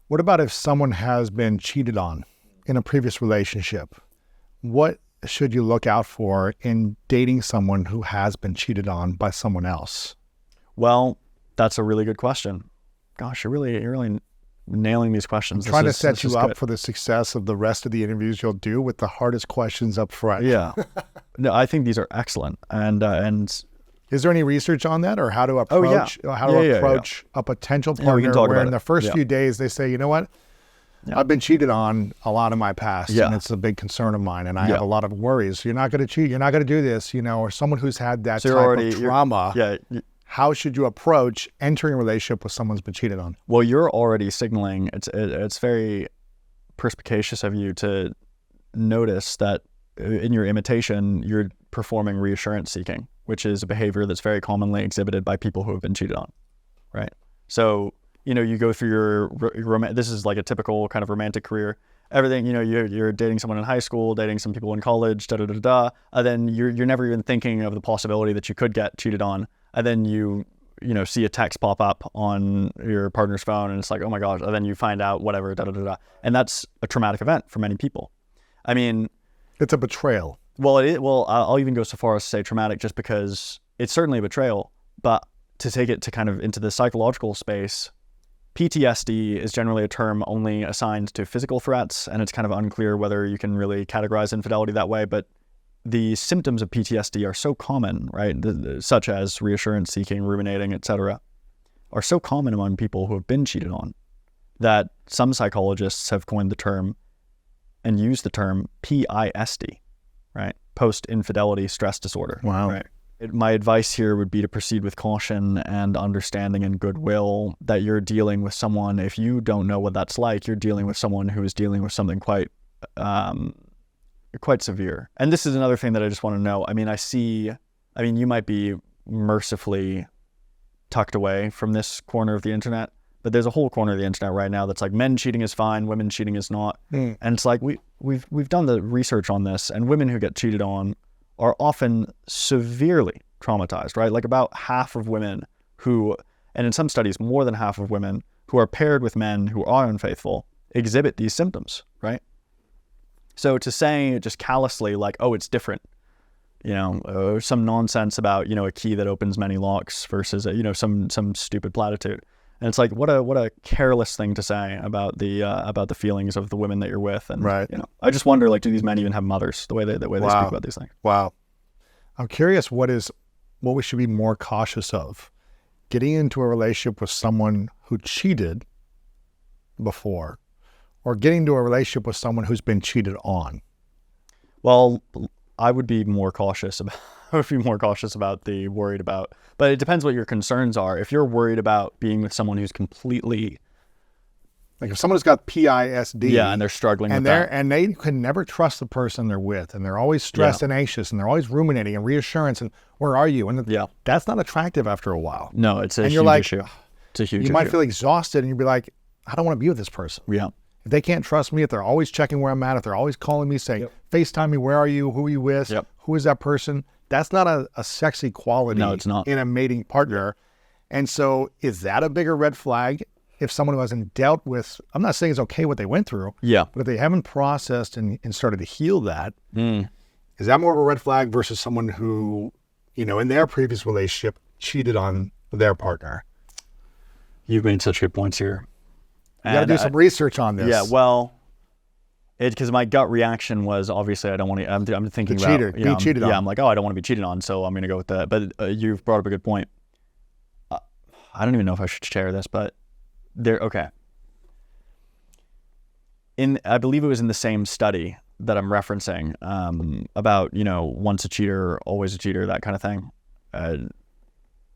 What about if someone has been cheated on in a previous relationship? What should you look out for in dating someone who has been cheated on by someone else? Well, that's a really good question. Gosh, you're really nailing these questions. I'm trying to set you up for the success of the rest of the interviews you'll do with the hardest questions up front. Yeah. No, I think these are excellent. And is there any research on that, or how to approach a potential partner where in the first few days they say, you know what, I've been cheated on a lot in my past, and it's a big concern of mine, and I have a lot of worries. You're not going to cheat. You're not going to do this, or someone who's had that type of trauma. How should you approach entering a relationship with someone who's been cheated on? Well, you're already signaling. It's very perspicacious of you to notice that in your imitation, you're performing reassurance seeking, which is a behavior that's very commonly exhibited by people who have been cheated on, right? So, you go through your this is like a typical kind of romantic career. Everything, you're dating someone in high school, dating some people in college, and then you're never even thinking of the possibility that you could get cheated on. And then you see a text pop up on your partner's phone, and it's like, oh my gosh, and then you find out whatever, and that's a traumatic event for many people. I mean, it's a betrayal. Well, I'll even go so far as to say traumatic, just because it's certainly a betrayal, but to take it to kind of into the psychological space, PTSD is generally a term only assigned to physical threats, and it's kind of unclear whether you can really categorize infidelity that way, but the symptoms of PTSD are so common, right? Such as reassurance seeking, ruminating, etc., are so common among people who have been cheated on that some psychologists have coined the term and used the term PISD, right? Post-infidelity stress disorder. Wow. Right? My advice here would be to proceed with caution and understanding and goodwill that you're dealing with someone. If you don't know what that's like, you're dealing with someone who is dealing with something quite severe. And this is another thing that I just want to know. You might be mercifully tucked away from this corner of the internet, but there's a whole corner of the internet right now that's like, men cheating is fine, women cheating is not. And it's like, we've done the research on this, and women who get cheated on are often severely traumatized, right? Like about half of women who, and in some studies, more than half of women who are paired with men who are unfaithful exhibit these symptoms, right? So to say just callously like, oh, it's different, some nonsense about, a key that opens many locks versus, some stupid platitude. And it's like, what a careless thing to say about the feelings of the women that you're with. And, right. I just wonder, like, do these men even have mothers the way they speak about these things? Wow. I'm curious what we should be more cautious of. Getting into a relationship with someone who cheated before, or getting into a relationship with someone who's been cheated on? Well, I would be more cautious about the worried about, but it depends what your concerns are. If you're worried about being with someone who's completely, like if someone who's got PISD, and they're struggling with that, and they can never trust the person they're with, and they're always stressed and anxious, and they're always ruminating and reassurance, and where are you? And that's not attractive after a while. No, it's a huge issue. It's a huge issue. You might feel exhausted, and you'd be like, I don't want to be with this person. Yeah. If they can't trust me, if they're always checking where I'm at, if they're always calling me saying, FaceTime me, where are you? Who are you with? Who is that person? That's not a sexy quality. No, it's not. In a mating partner. And so is that a bigger red flag if someone who hasn't dealt with, I'm not saying it's okay what they went through, but if they haven't processed and started to heal that, is that more of a red flag versus someone who, in their previous relationship cheated on their partner? You've made such good points here. You got to do some research on this. Yeah, well, because my gut reaction was obviously I don't want to. I'm thinking be about cheated on. Yeah, I'm like, oh, I don't want to be cheated on, so I'm going to go with that. But you've brought up a good point. I don't even know if I should share this, but okay. I believe it was in the same study that I'm referencing about once a cheater, always a cheater, that kind of thing.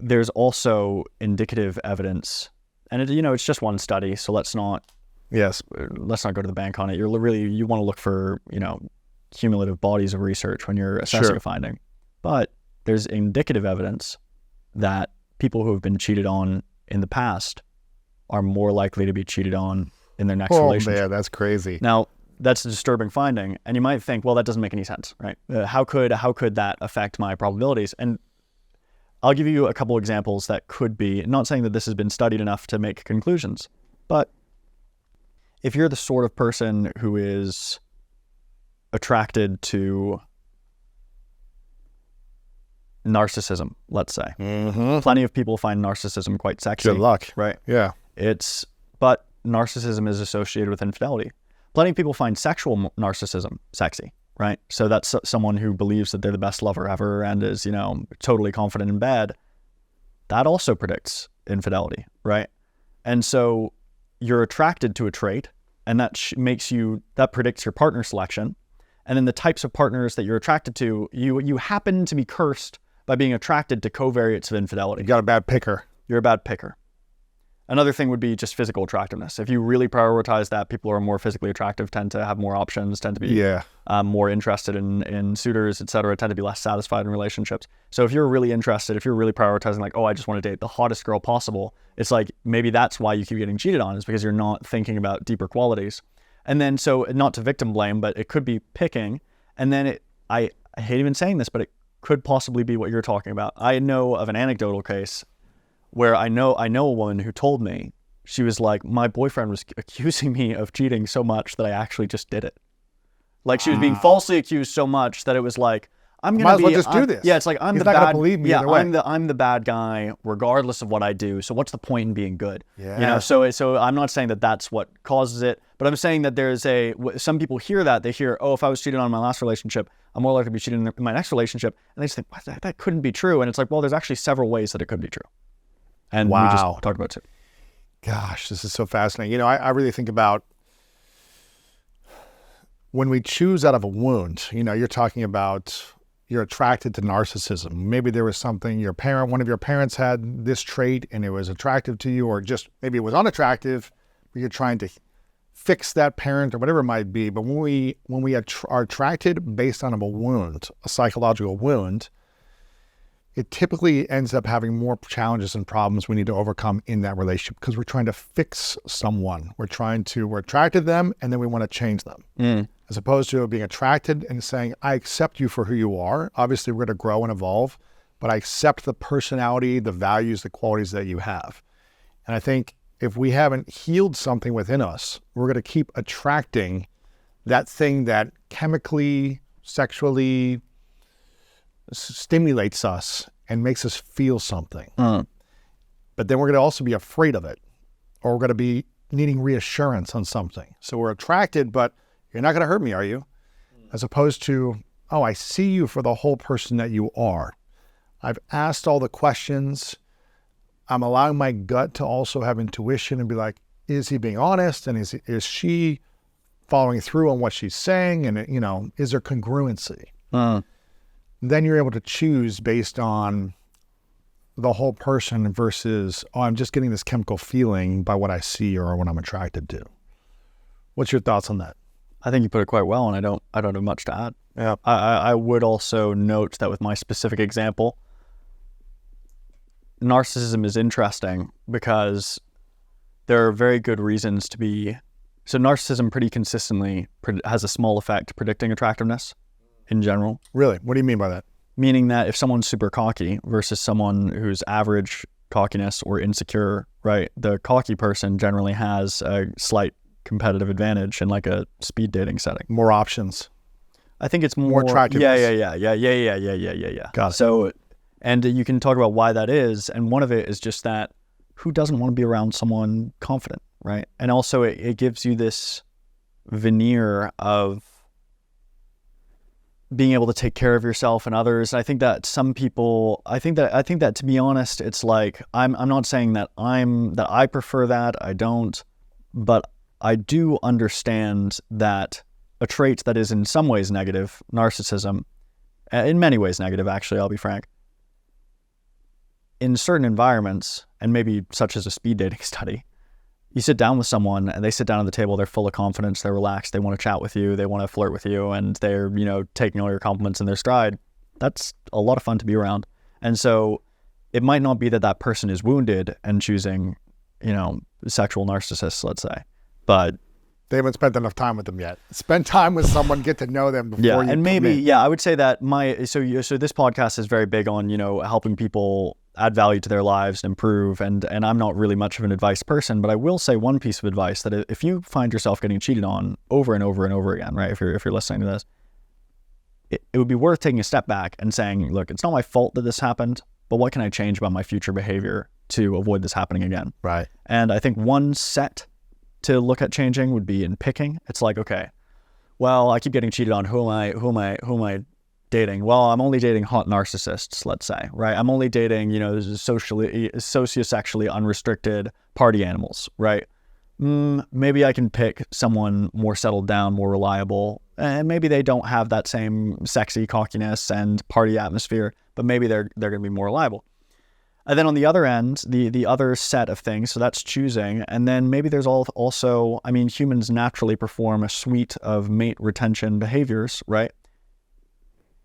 There's also indicative evidence. And it's just one study, so let's not go to the bank on it. You want to look for, cumulative bodies of research when you're assessing a finding. But there's indicative evidence that people who have been cheated on in the past are more likely to be cheated on in their next relationship. Oh man, that's crazy. Now, that's a disturbing finding, and you might think, well, that doesn't make any sense, right? How could that affect my probabilities? And I'll give you a couple examples that could be, not saying that this has been studied enough to make conclusions, but if you're the sort of person who is attracted to narcissism, let's say. Plenty of people find narcissism quite sexy. Good luck. Right? Yeah. But narcissism is associated with infidelity. Plenty of people find sexual narcissism sexy, right? So that's someone who believes that they're the best lover ever and is, totally confident in bed. That also predicts infidelity, right? And so you're attracted to a trait, and that that predicts your partner selection. And then the types of partners that you're attracted to, you happen to be cursed by being attracted to covariates of infidelity. You got a bad picker. You're a bad picker. Another thing would be just physical attractiveness. If you really prioritize that, people who are more physically attractive tend to have more options, tend to be more interested in suitors, et cetera, tend to be less satisfied in relationships. So if you're really interested, if you're really prioritizing like, oh, I just want to date the hottest girl possible, it's like maybe that's why you keep getting cheated on, is because you're not thinking about deeper qualities. And then, so not to victim blame, but it could be picking. And then I hate even saying this, but it could possibly be what you're talking about. I know of an anecdotal case where I know a woman who told me, she was like, my boyfriend was accusing me of cheating so much that I actually just did it. Like she was being falsely accused so much that it was like, might as well just do this. Yeah, it's like He's not gonna believe me either way. I'm the bad guy regardless of what I do. So what's the point in being good? Yeah. So I'm not saying that that's what causes it, but I'm saying that there's some people hear that, they hear, oh, if I was cheated on in my last relationship, I'm more likely to be cheated in my next relationship, and they just think, what, that couldn't be true. And it's like, well, there's actually several ways that it could be true. And we just talked about it. Gosh, this is so fascinating. I really think about when we choose out of a wound, you're talking about you're attracted to narcissism. Maybe there was something one of your parents had this trait and it was attractive to you, or just maybe it was unattractive, but you're trying to fix that parent or whatever it might be. But when we are attracted based on a wound, a psychological wound, it typically ends up having more challenges and problems we need to overcome in that relationship because we're trying to fix someone. We're attracted to them and then we want to change them. As opposed to being attracted and saying, I accept you for who you are. Obviously, we're going to grow and evolve, but I accept the personality, the values, the qualities that you have. And I think if we haven't healed something within us, we're going to keep attracting that thing that chemically, sexually stimulates us and makes us feel something. But then we're going to also be afraid of it, or we're going to be needing reassurance on something. So we're attracted, but you're not going to hurt me, are you? As opposed to, oh, I see you for the whole person that you are. I've asked all the questions. I'm allowing my gut to also have intuition and be like, is he being honest? And is she following through on what she's saying? And, is there congruency? Then you're able to choose based on the whole person versus, oh, I'm just getting this chemical feeling by what I see or what I'm attracted to. What's your thoughts on that? I think you put it quite well, and I don't have much to add. Yeah. I would also note that with my specific example, narcissism is interesting because there are very good reasons to be. So narcissism pretty consistently has a small effect predicting attractiveness in general. Really? What do you mean by that? Meaning that if someone's super cocky versus someone who's average cockiness or insecure, right? The cocky person generally has a slight competitive advantage in like a speed dating setting. More options. I think it's more attractive. Yeah. Got it. So, and you can talk about why that is. And one of it is just that who doesn't want to be around someone confident, right? And also it gives you this veneer of being able to take care of yourself and others. I think that some people, I think that to be honest, it's like, I'm not saying that I prefer that. I don't, but I do understand that a trait that is in some ways negative, narcissism, in many ways negative, actually, I'll be frank, in certain environments, and maybe such as a speed dating study, you sit down with someone and they sit down at the table, they're full of confidence, they're relaxed, they want to chat with you, they want to flirt with you, and they're, taking all your compliments in their stride. That's a lot of fun to be around. And so it might not be that person is wounded and choosing, sexual narcissists, let's say, but they haven't spent enough time with them yet. Spend time with someone, get to know them before you and maybe, commit. I would say that so this podcast is very big on, helping people add value to their lives and improve. And I'm not really much of an advice person, but I will say one piece of advice, that if you find yourself getting cheated on over and over and over again, right? If you're listening to this, it would be worth taking a step back and saying, look, it's not my fault that this happened, but what can I change about my future behavior to avoid this happening again? Right. And I think one set to look at changing would be in picking. It's like, okay, well, I keep getting cheated on. Who am I dating? Well, I'm only dating hot narcissists, let's say, right? I'm only dating, sociosexually unrestricted party animals, right? Maybe I can pick someone more settled down, more reliable, and maybe they don't have that same sexy cockiness and party atmosphere, but maybe they're going to be more reliable. And then on the other end, the other set of things, so that's choosing. And then maybe there's also, I mean, humans naturally perform a suite of mate retention behaviors, right?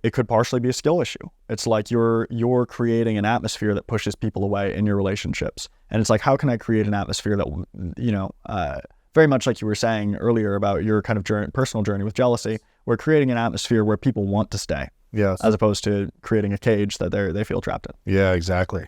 It could partially be a skill issue. It's like you're creating an atmosphere that pushes people away in your relationships. And it's like, how can I create an atmosphere that, very much like you were saying earlier about your kind of personal journey with jealousy, we're creating an atmosphere where people want to stay. Yes. As opposed to creating a cage that they feel trapped in. Yeah, exactly.